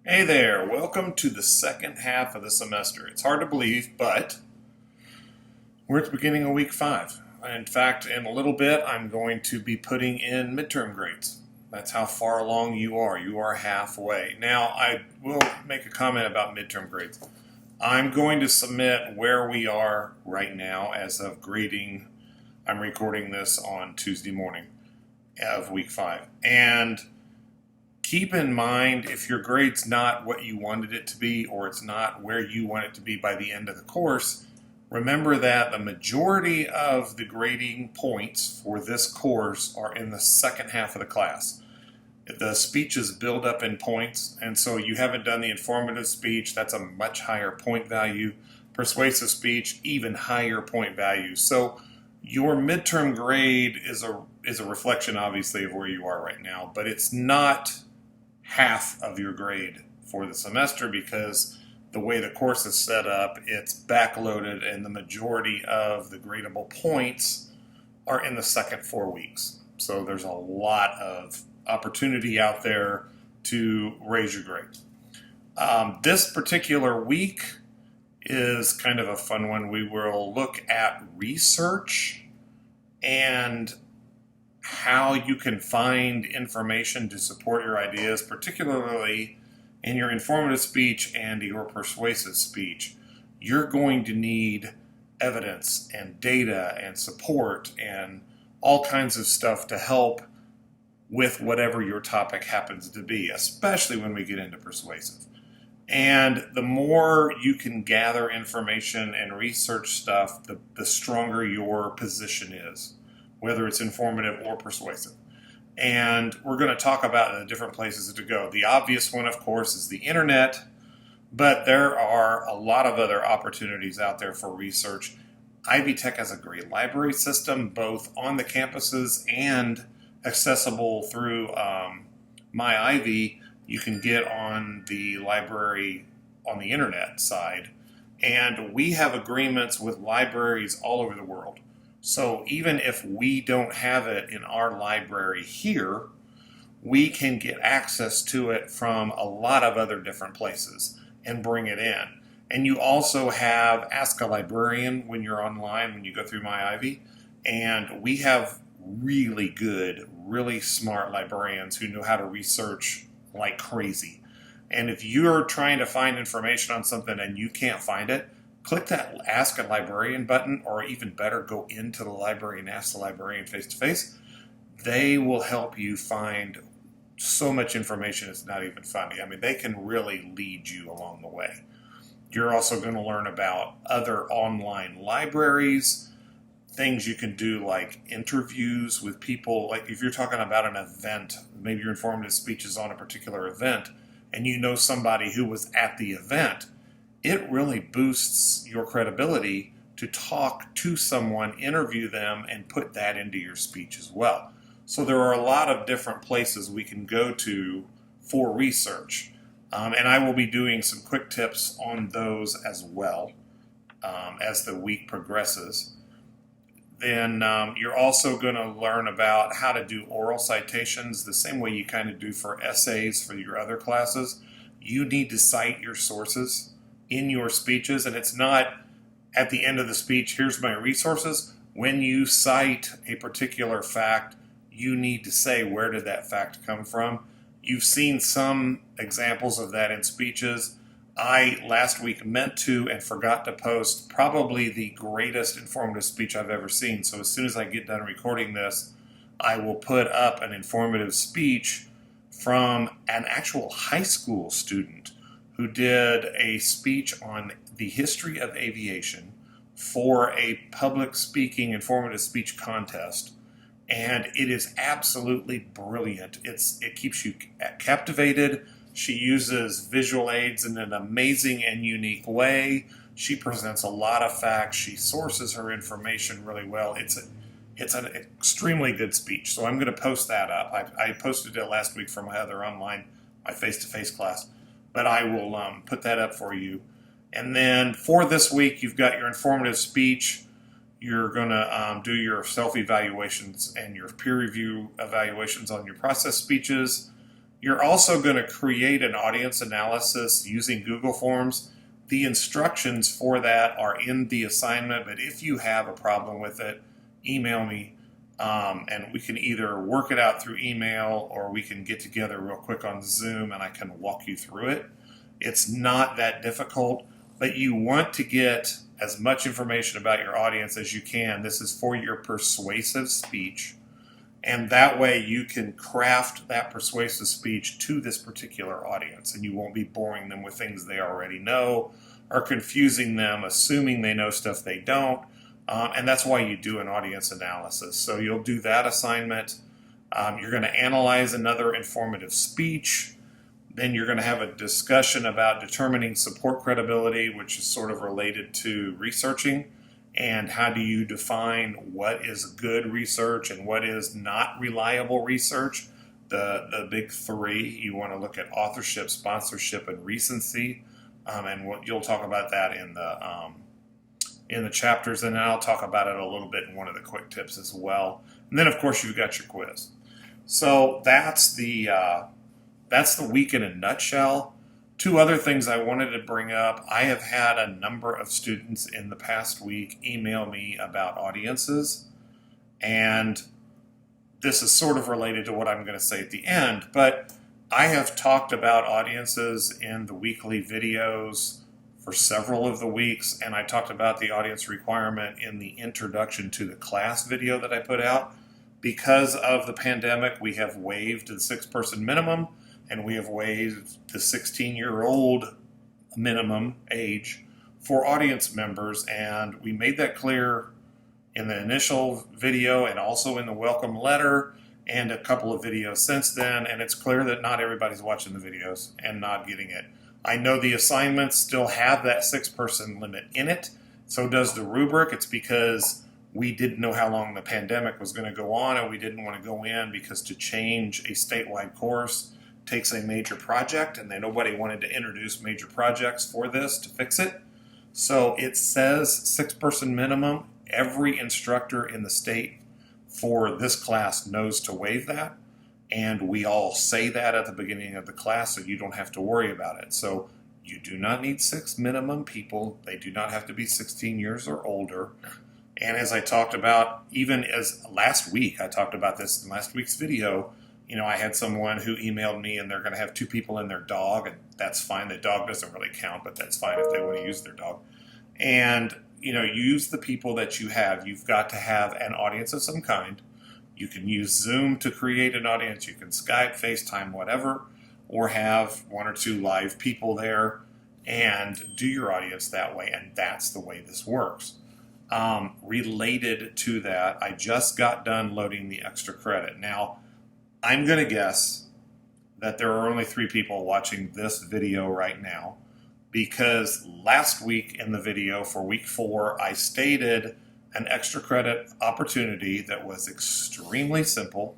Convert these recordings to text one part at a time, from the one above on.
Hey there, welcome to the second half of the semester. It's hard to believe, but we're at the beginning of week 5. In fact, in a little bit, I'm going to be putting in midterm grades. That's how far along you are. You are halfway. Now, I will make a comment about midterm grades. I'm going to submit where we are right now as of grading. I'm recording this on Tuesday morning of week 5. And keep in mind, if your grade's not what you wanted it to be, or it's not where you want it to be by the end of the course, remember that the majority of the grading points for this course are in the second half of the class. The speeches build up in points, and so you haven't done the informative speech. That's a much higher point value. Persuasive speech, even higher point value. So your midterm grade is a reflection, obviously, of where you are right now, but it's not half of your grade for the semester because the way the course is set up, it's backloaded and the majority of the gradable points are in the second 4 weeks. So there's a lot of opportunity out there to raise your grade. This particular week is kind of a fun one. We will look at research and how you can find information to support your ideas, particularly in your informative speech and your persuasive speech. You're going to need evidence and data and support and all kinds of stuff to help with whatever your topic happens to be, especially when we get into persuasive. And the more you can gather information and research stuff, the stronger your position is, whether it's informative or persuasive. And we're going to talk about the different places to go. The obvious one, of course, is the internet, but there are a lot of other opportunities out there for research. Ivy Tech has a great library system, both on the campuses and accessible through My Ivy. You can get on the library on the internet side. And we have agreements with libraries all over the world. So even if we don't have it in our library here, we can get access to it from a lot of other different places and bring it in. And you also have Ask a Librarian when you're online, when you go through My Ivy. And we have really good, really smart librarians who know how to research like crazy. And if you're trying to find information on something and you can't find it, click that Ask a Librarian button, or even better, go into the library and ask the librarian face-to-face. They will help you find so much information it's not even funny. I mean, they can really lead you along the way. You're also going to learn about other online libraries, things you can do like interviews with people. Like if you're talking about an event, maybe your informative speech is on a particular event, and you know somebody who was at the event, it really boosts your credibility to talk to someone, interview them, and put that into your speech as well. So there are a lot of different places we can go to for research. And I will be doing some quick tips on those as well as the week progresses. Then you're also going to learn about how to do oral citations the same way you kind of do for essays for your other classes. You need to cite your sources in your speeches, and it's not at the end of the speech, here's my resources. When you cite a particular fact, you need to say, where did that fact come from? You've seen some examples of that in speeches. I last week meant to and forgot to post probably the greatest informative speech I've ever seen. So as soon as I get done recording this, I will put up an informative speech from an actual high school student who did a speech on the history of aviation for a public speaking informative speech contest. And it is absolutely brilliant. It keeps you captivated. She uses visual aids in an amazing and unique way. She presents a lot of facts. She sources her information really well. It's an extremely good speech. So I'm going to post that up. I posted it last week for my other online, my face-to-face class. But I will put that up for you. And then for this week, you've got your informative speech. You're going to do your self-evaluations and your peer review evaluations on your process speeches. You're also going to create an audience analysis using Google Forms. The instructions for that are in the assignment, but if you have a problem with it, email me, and we can either work it out through email or we can get together real quick on Zoom and I can walk you through it. It's not that difficult, but you want to get as much information about your audience as you can. This is for your persuasive speech. And that way you can craft that persuasive speech to this particular audience, and you won't be boring them with things they already know or confusing them, assuming they know stuff they don't. And that's why you do an audience analysis. So you'll do that assignment. You're going to analyze another informative speech. Then you're going to have a discussion about determining support credibility, which is sort of related to researching. And how do you define what is good research and what is not reliable research? The big three. You want to look at authorship, sponsorship, and recency. And you'll talk about that in the chapters, and then I'll talk about it a little bit in one of the quick tips as well. And then, of course, you've got your quiz. So that's the week in a nutshell. Two other things I wanted to bring up. I have had a number of students in the past week email me about audiences, and this is sort of related to what I'm going to say at the end, but I have talked about audiences in the weekly videos for several of the weeks, and I talked about the audience requirement in the introduction to the class video that I put out. Because of the pandemic, we have waived the 6-person minimum, and we have waived the 16-year-old minimum age for audience members, and we made that clear in the initial video and also in the welcome letter and a couple of videos since then, and it's clear that not everybody's watching the videos and not getting it. I know the assignments still have that 6-person limit in it, so does the rubric. It's because we didn't know how long the pandemic was going to go on, and we didn't want to go in because to change a statewide course takes a major project, and then nobody wanted to introduce major projects for this to fix it. So it says 6-person minimum. Every instructor in the state for this class knows to waive that, and we all say that at the beginning of the class, so you don't have to worry about it. So you do not need 6 minimum people. They do not have to be 16 years or older. And as I talked about, even as last week, I talked about this in last week's video, I had someone who emailed me and they're going to have 2 people and their dog, and that's fine. The dog doesn't really count, but that's fine if they want to use their dog. And, use the people that you have. You've got to have an audience of some kind. You can use Zoom to create an audience. You can Skype, FaceTime, whatever, or have 1 or 2 live people there and do your audience that way. And that's the way this works. Related to that, I just got done loading the extra credit. Now, I'm going to guess that there are only 3 people watching this video right now, because last week in the video for week 4, I stated an extra credit opportunity that was extremely simple,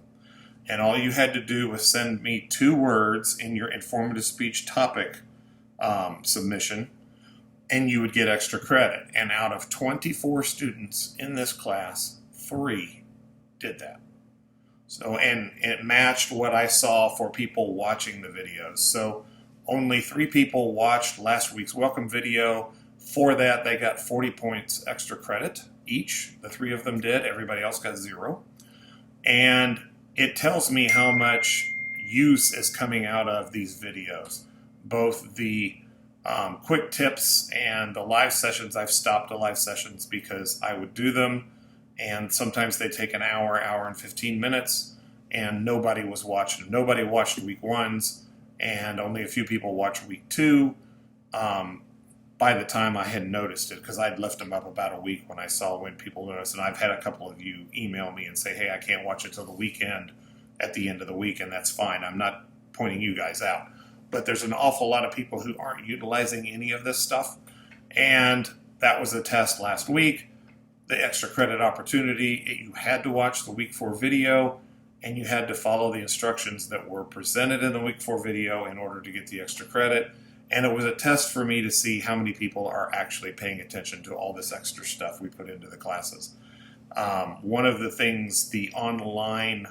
and all you had to do was send me 2 words in your informative speech topic submission, and you would get extra credit. And out of 24 students in this class, 3 did that. So, and it matched what I saw for people watching the videos. So only 3 people watched last week's welcome video. For that, they got 40 points extra credit each. The 3 of them did. Everybody else got 0. And it tells me how much use is coming out of these videos. Both the quick tips and the live sessions. I've stopped the live sessions because I would do them, and sometimes they take an hour, hour and 15 minutes, and nobody was watching. Nobody watched week 1's, and only a few people watched week 2 by the time I had noticed it, because I'd left them up about a week when I saw when people noticed. And I've had a couple of you email me and say, hey, I can't watch it till the weekend at the end of the week, and that's fine. I'm not pointing you guys out. But there's an awful lot of people who aren't utilizing any of this stuff, and that was a test last week. The extra credit opportunity, you had to watch the week 4 video, and you had to follow the instructions that were presented in the week 4 video in order to get the extra credit. And it was a test for me to see how many people are actually paying attention to all this extra stuff we put into the classes. One of the things the online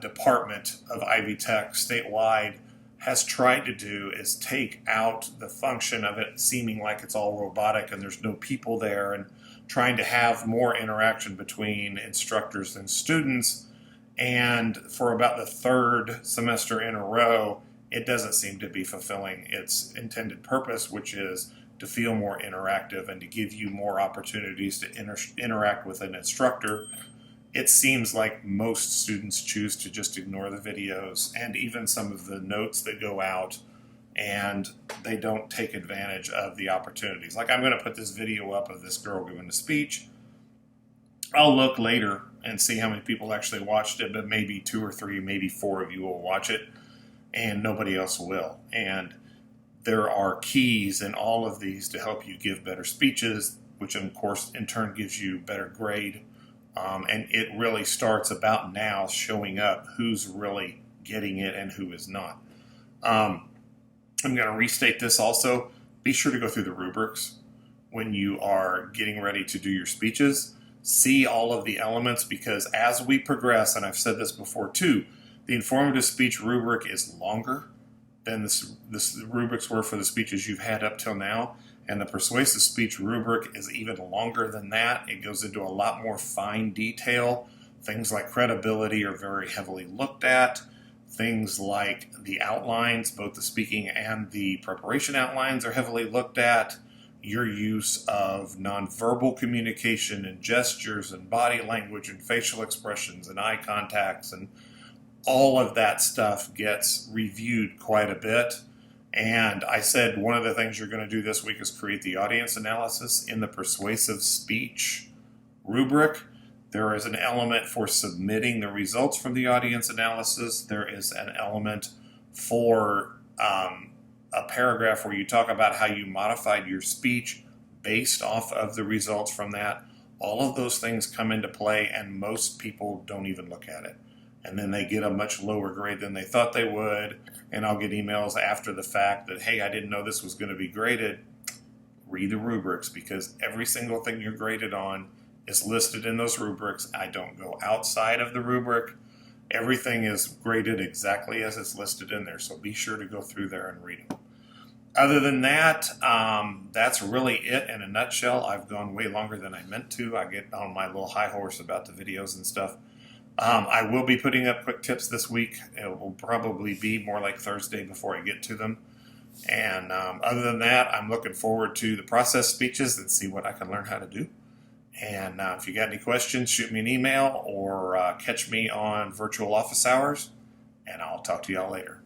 department of Ivy Tech statewide has tried to do is take out the function of it seeming like it's all robotic and there's no people there, and trying to have more interaction between instructors and students. And for about the third semester in a row, it doesn't seem to be fulfilling its intended purpose, which is to feel more interactive and to give you more opportunities to interact with an instructor. It seems like most students choose to just ignore the videos and even some of the notes that go out, and they don't take advantage of the opportunities. Like, I'm going to put this video up of this girl giving a speech. I'll look later and see how many people actually watched it, but maybe 2 or 3, maybe 4 of you will watch it, and nobody else will. And there are keys in all of these to help you give better speeches, which of course in turn gives you better grade. And it really starts about now showing up who's really getting it and who is not. I'm going to restate this also. Be sure to go through the rubrics when you are getting ready to do your speeches. See all of the elements, because as we progress, and I've said this before too, the informative speech rubric is longer than the rubrics were for the speeches you've had up till now. And the persuasive speech rubric is even longer than that. It goes into a lot more fine detail. Things like credibility are very heavily looked at. Things like the outlines, both the speaking and the preparation outlines, are heavily looked at. Your use of nonverbal communication and gestures and body language and facial expressions and eye contacts, and all of that stuff gets reviewed quite a bit. And I said one of the things you're going to do this week is create the audience analysis in the persuasive speech rubric. There is an element for submitting the results from the audience analysis. There is an element for a paragraph where you talk about how you modified your speech based off of the results from that. All of those things come into play, and most people don't even look at it. And then they get a much lower grade than they thought they would. And I'll get emails after the fact that, hey, I didn't know this was going to be graded. Read the rubrics, because every single thing you're graded on is listed in those rubrics. I don't go outside of the rubric. Everything is graded exactly as it's listed in there. So be sure to go through there and read them. Other than that, that's really it in a nutshell. I've gone way longer than I meant to. I get on my little high horse about the videos and stuff. I will be putting up quick tips this week. It will probably be more like Thursday before I get to them. And other than that, I'm looking forward to the process speeches and see what I can learn how to do. And if you got any questions, shoot me an email or catch me on virtual office hours, and I'll talk to y'all later.